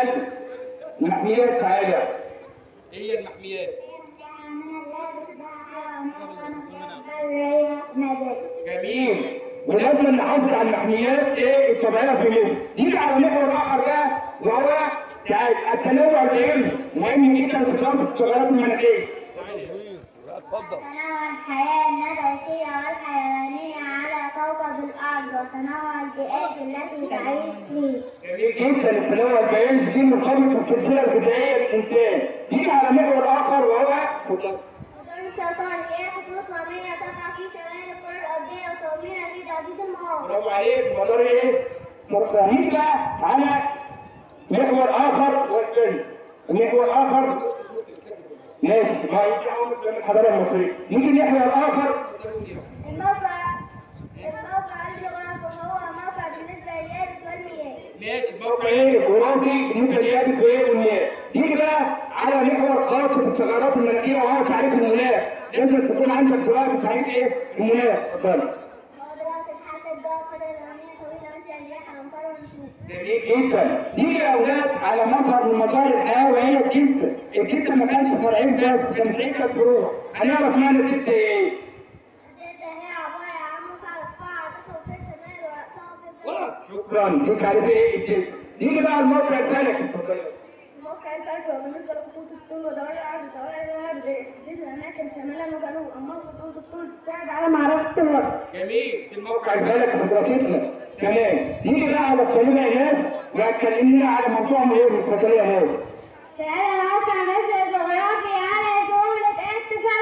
يوجد محميات عالية. ايه هي المحميات؟ جميل. ولازم نحافظ على المحميات الطبيعيه في مصر. نيجي على محور اخر ده وهو التنوع البيولوجي مهم جدا في دراسه التغيرات المناخيه. تنوع الحياة النباتية والحيوانية على كوكب الأرض وتنوع البيئات التي تعيش فيه. جميل جدا. التنوع البيولوجي دي مرتبط بالسلسله الغذائيه للانسان. نيجي على محور اخر وهو خطوط السرطان هي خطوط نارية تقع في شمال الكرة الأرضية وتؤمن في تعزيز المواد. برافو عليك. مدار سرطان. نيجي بقى على محور اخر والفيلم. محور اخر ماشي ما يجي عمر من الحضاره المصريه. نيجي محور اخر. الموقع الجغرافي هو موقع بالنسبة لليابس والمياه. ماشي. موقع جغرافي بالنسبه لليابس والمياه. نيجي بقى على محور خاص بالتغيرات المناخيه وهو تعريف المناخ. لازم تكون عندك سؤال في تعريف المناخ. اتفضل. جميل جدا. نيجي يا اولاد على مظهر من مظاهر الحياه وهي الجلد. الجلد ما كانش فرعين بس، كان في عده فروع. هنعرف معنى الجلد ايه؟ الجلد هي عبارة عن مصعد رفيع تصل في الشمال ورأسها في شكرا ليك. عارف ايه الجلد. نيجي بقى الموقع الفلكي. اتفضل. الموقع الفلكي هو بالنسبة لخطوط الطول ودوائر الأرض. دوائر الأرض تحدد الأماكن شمالا وجنوبا، أما خطوط الطول تساعد على معرفة الوقت. جميل. في الموقع الموقع الفلكي في دراستنا. تمام. نيجي بقى على الكلمه يا ناس وهتكلمنا على موضوع مهم. اتفضل يا ناس. في هذا الموقع مثل الجغرافي على جملة احتفال